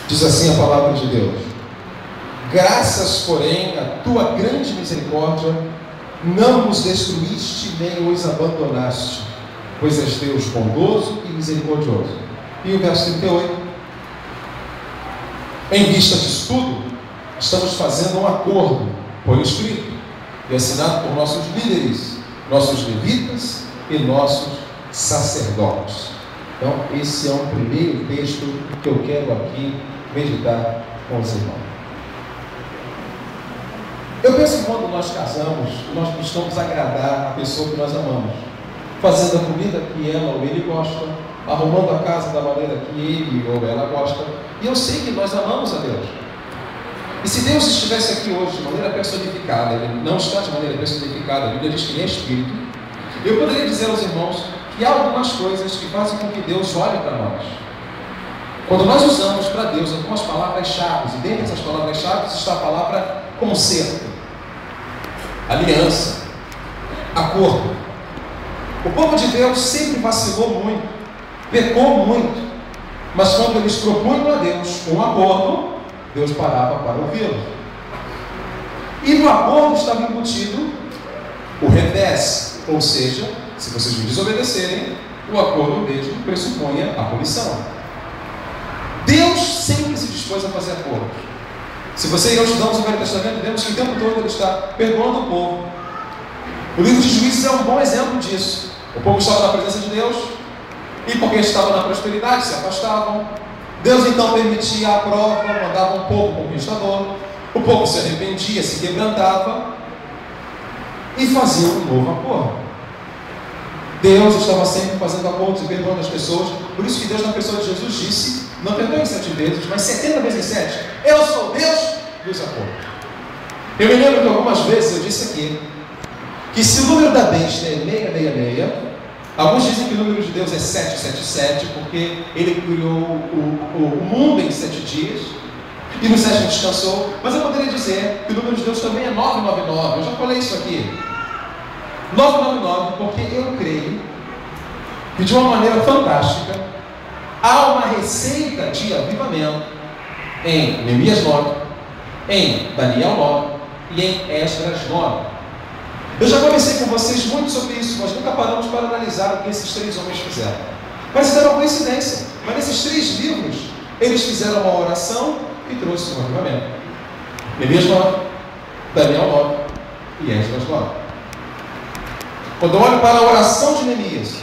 Diz assim a palavra de Deus: graças, porém, à tua grande misericórdia, não os destruíste nem os abandonaste, pois és Deus bondoso e misericordioso. E o verso 38: em vista disso tudo, estamos fazendo um acordo por escrito e assinado por nossos líderes, nossos levitas e nossos sacerdotes. Então, esse é um primeiro texto que eu quero aqui meditar com os irmãos. Eu penso que quando nós casamos, nós buscamos agradar a pessoa que nós amamos, fazendo a comida que ela ou ele gosta, arrumando a casa da maneira que ele ou ela gosta. E eu sei que nós amamos a Deus. E se Deus estivesse aqui hoje de maneira personificada, Ele não está de maneira personificada, a Bíblia diz que Ele é Espírito, eu poderia dizer aos irmãos que há algumas coisas que fazem com que Deus olhe para nós. Quando nós usamos para Deus algumas palavras-chave, e dentro dessas palavras-chave está a palavra conserto, aliança, acordo. O povo de Deus sempre vacilou muito, pecou muito, mas quando eles propunham a Deus um acordo, Deus parava para ouvi-lo. E no acordo estava embutido o revés, ou seja, se vocês me desobedecerem, o acordo mesmo pressupunha a punição. Deus sempre se dispôs a fazer acordos. Se você e eu estudamos o Velho Testamento, vemos que o tempo todo Ele está perdoando o povo. O livro de Juízes é um bom exemplo disso. O povo estava na presença de Deus, e porque estava na prosperidade, se afastavam. Deus então permitia a prova, mandava um povo conquistador, o povo se arrependia, se quebrantava e fazia um novo acordo. Deus estava sempre fazendo acordos e perdoando as pessoas. Por isso que Deus, na pessoa de Jesus, disse: não perdoe 7 vezes, mas 70 vezes 7. Eu sou Deus dos acordos. Eu me lembro que algumas vezes eu disse aqui que se o número da besta é 666, alguns dizem que o número de Deus é 777, porque Ele criou o mundo em 7 dias e no 7º descansou. Mas eu poderia dizer que o número de Deus também é 999. Eu já falei isso aqui. 999, porque eu creio que de uma maneira fantástica há uma receita de avivamento em Neemias 9, em Daniel 9 e em Esdras 9. Eu já conversei com vocês muito sobre isso, nós nunca paramos para analisar o que esses 3 homens fizeram. Mas era uma coincidência. Mas nesses 3 livros, eles fizeram uma oração e trouxe um avivamento. Neemias 9, Daniel 9 e Esdras 9. Quando eu olho para a oração de Neemias,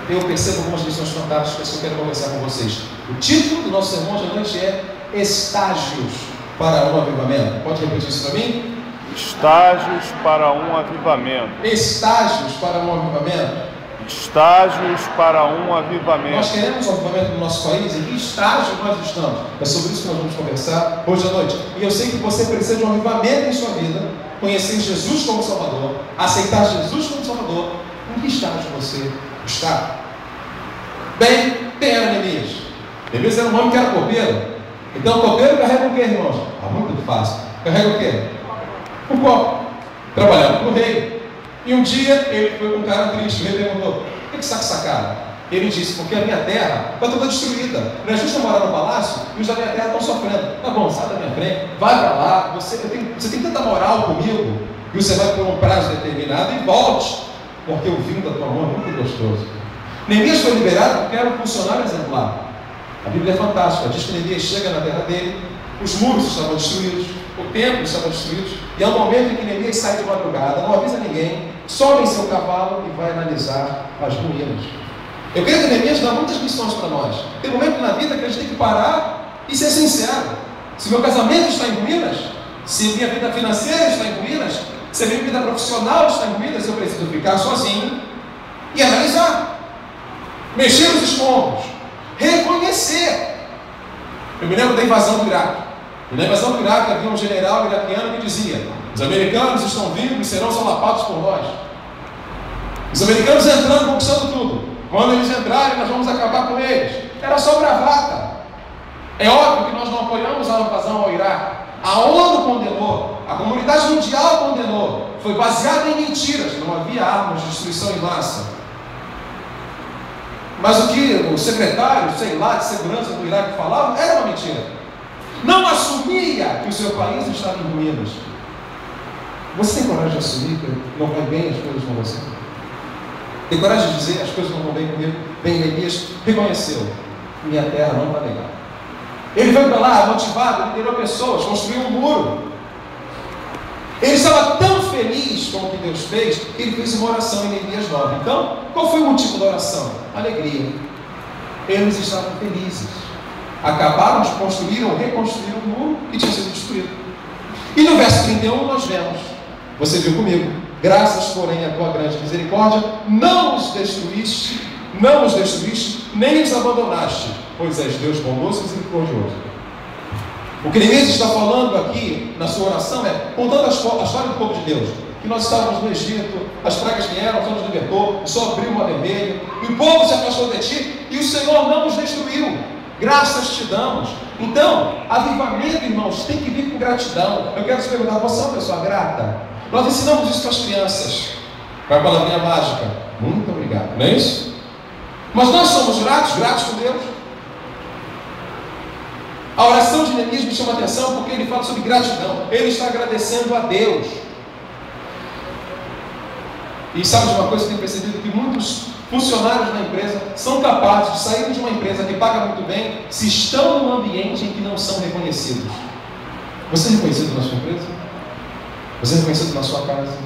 eu percebo algumas lições fantásticas que eu quero conversar com vocês. O título do nosso sermão de noite é Estágios para um Avivamento. Pode repetir isso para mim? Estágios para um avivamento. Estágios para um avivamento. Estágios para um avivamento. Nós queremos um avivamento no nosso país. Em que estágio nós estamos? É sobre isso que nós vamos conversar hoje à noite. E eu sei que você precisa de um avivamento em sua vida, conhecer Jesus como Salvador, aceitar Jesus como Salvador. Em que estágio você está? Bem, quem era Neemias? Neemias era um homem que era copeiro. Então o copeiro carrega o quê, irmãos? Muito fácil. Carrega o quê? O copo. Trabalhando para o rei. E um dia ele foi com um cara triste. O rei perguntou: por que está com essa cara? Ele disse: porque a minha terra está toda destruída. Não é justo eu morar no palácio e os da minha terra estão sofrendo. Tá bom, sai da minha frente, vai para lá. Você tem tanta moral comigo e você vai por um prazo determinado e volte, porque o vinho da tua mão é muito gostoso. Neemias foi liberado porque era um funcionário exemplar. A Bíblia é fantástica. Diz que Neemias chega na terra dele, os muros estavam destruídos, o templo estava destruído, e há um momento em que Neemias sai de madrugada, não avisa ninguém, sobe em seu cavalo e vai analisar as ruínas. Eu creio que Neemias dá muitas lições para nós. Tem um momento na vida que a gente tem que parar e ser sincero. Se meu casamento está em ruínas, se minha vida financeira está em ruínas, se a minha vida profissional está em ruínas, eu preciso ficar sozinho e analisar, mexer os escombros, reconhecer. Eu me lembro da invasão do Iraque. E na invasão do Iraque havia um general iraquiano que dizia: os americanos estão vivos e serão solapados por nós. Os americanos entrando, conquistando tudo. Quando eles entrarem, nós vamos acabar com eles. Era só bravata. É óbvio que nós não apoiamos a invasão ao Iraque. A ONU condenou, a comunidade mundial condenou. Foi baseada em mentiras, não havia armas de destruição em massa. Mas o que o secretário, sei lá, de segurança do Iraque falava era uma mentira. Não assumia que o seu país estava em ruínas. Você tem coragem de assumir que não vai bem as coisas com você? Tem coragem de dizer as coisas não vão bem comigo? Bem, Neemias reconheceu: minha terra não vai negar. Ele foi para lá motivado, liderou pessoas, construiu um muro. Ele estava tão feliz com o que Deus fez, que ele fez uma oração em Neemias 9. Então, qual foi o motivo da oração? Alegria. Eles estavam felizes. Acabaram de construir ou reconstruir o muro que tinha sido destruído. E no verso 31 nós vemos, você viu comigo: graças, porém, à tua grande misericórdia, não os destruíste, nem os abandonaste, pois és Deus bondoso e misericordioso. O que Neemias está falando aqui na sua oração é contando a história do povo de Deus, que nós estávamos no Egito, as pragas vieram, o Senhor nos libertou, o sol abriu o mar vermelho, e o povo se afastou de ti, e o Senhor não nos destruiu. Graças te damos. Então, avivamento, irmãos, tem que vir com gratidão. Eu quero te perguntar: você é uma pessoa grata? Nós ensinamos isso para as crianças. Vai a palavrinha mágica: muito obrigado, não é isso? Mas nós somos gratos com Deus. A oração de Neemias me chama a atenção porque ele fala sobre gratidão. Ele está agradecendo a Deus. E sabe de uma coisa que eu tenho percebido? Que muitos funcionários da empresa são capazes de sair de uma empresa que paga muito bem, se estão num ambiente em que não são reconhecidos. Você é reconhecido na sua empresa? Você é reconhecido na sua casa?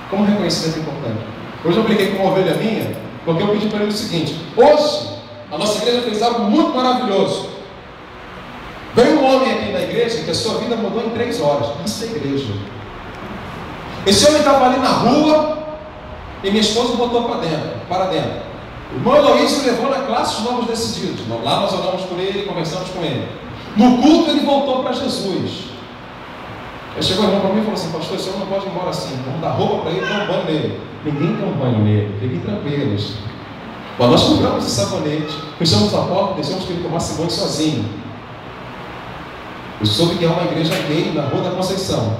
Como reconhecimento é importante? Hoje eu brinquei com uma ovelha minha, porque eu pedi para ele o seguinte: hoje a nossa igreja fez algo muito maravilhoso. Veio um homem aqui na igreja que a sua vida mudou em 3 horas. Isso é igreja. Esse homem estava ali na rua e minha esposa botou para dentro. O irmão Eloísio levou na classe os novos decididos. Lá nós oramos por ele, conversamos com ele. No culto ele voltou para Jesus. Aí chegou o irmão para mim e falou assim: pastor, o senhor não pode ir embora assim. Vamos dar roupa para ele e dar um banho nele. Ninguém dá um banho nele. Fiquem tranquilos. Mas nós compramos esse sabonete, fechamos a porta, deixamos que ele tomasse banho sozinho. Eu soube que é uma igreja gay na Rua da Conceição.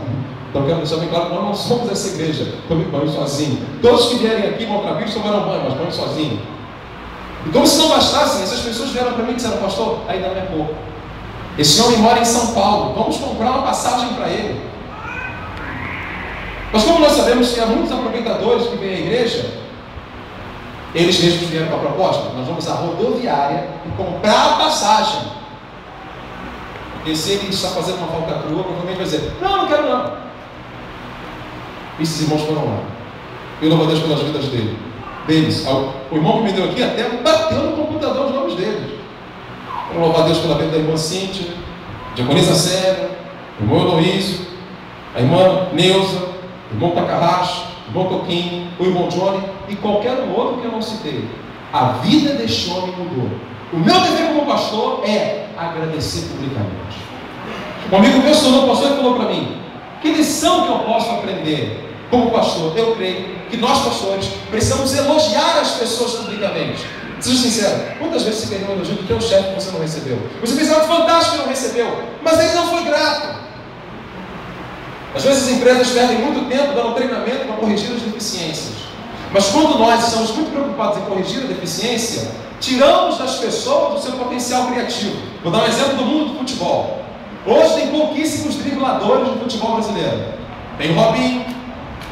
Então quero deixar bem claro que nós não somos essa igreja. Tome banho sozinho. Todos que vierem aqui vão para a Bíblia tomaram banho, mas banho sozinho. E como se não bastasse, essas pessoas vieram para mim e disseram: pastor, ainda não é pouco. Esse homem mora em São Paulo, vamos comprar uma passagem para ele. Mas como nós sabemos que há muitos aproveitadores que vêm à igreja, eles mesmos vieram com a proposta: nós vamos à rodoviária e comprar a passagem. Porque se ele está fazendo uma falcatrua, provavelmente vai dizer: não quero não. Esses irmãos foram lá. Eu louvo a Deus pelas vidas deles. O irmão que me deu aqui até bateu no computador os nomes deles. Eu louvo a Deus pela vida da irmã Cíntia, diaconisa Célia, o irmão Eloísio, a irmã Neuza, o irmão Tacarracho, o irmão Toquinho, o irmão Johnny e qualquer outro que eu não citei. A vida deste homem mudou. O meu dever como pastor é agradecer publicamente. Um amigo meu se tornou pastor e falou para mim: que lição que eu posso aprender como pastor? Eu creio que nós pastores precisamos elogiar as pessoas publicamente. Seja sincero, quantas vezes você ganhou um elogio do teu chefe que você não recebeu? Você fez algo fantástico e não recebeu, mas ele não foi grato. Às vezes as empresas perdem muito tempo dando treinamento para corrigir as deficiências. Mas quando nós estamos muito preocupados em corrigir a deficiência, tiramos das pessoas o seu potencial criativo. Vou dar um exemplo do mundo do futebol. Hoje tem pouquíssimos dribladores no futebol brasileiro. Tem o Robinho,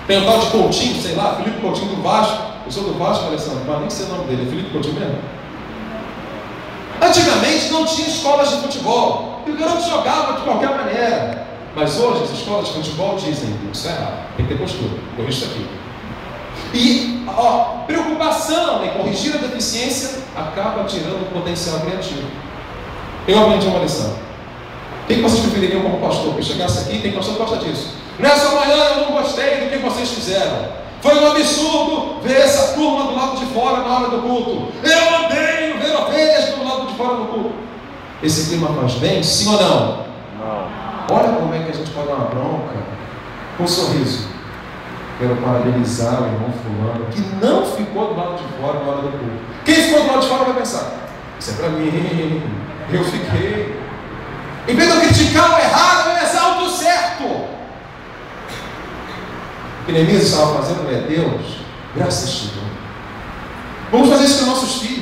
tem o tal de Coutinho, sei lá, Felipe Coutinho do Vasco. Eu sou do Vasco, Alessandro, mas nem sei o nome dele, é Felipe Coutinho mesmo? Antigamente não tinha escolas de futebol, e o garoto jogava de qualquer maneira. Mas hoje as escolas de futebol dizem: isso é errado, tem que ter postura, corrija isso aqui. E preocupação em corrigir a deficiência acaba tirando o potencial criativo. Eu aprendi uma lição. Quem que vocês prefeririam como pastor? Que eu chegasse aqui, tem pastor que gosta disso. Nessa manhã eu não gostei do que vocês fizeram. Foi um absurdo ver essa turma do lado de fora na hora do culto. Eu odeio ver ovelhas do lado de fora do culto. Esse clima faz bem? Sim ou não? Não. Olha como é que a gente pode dar uma bronca com um sorriso. Quero parabenizar o irmão fulano que não ficou do lado de fora na hora do culto. Quem ficou do lado de fora vai pensar: isso é para mim, eu fiquei. Em vez de eu criticar o errado, eu exalto o certo. O que Neemias estava fazendo é: Deus, graças te dou. Vamos fazer isso com nossos filhos.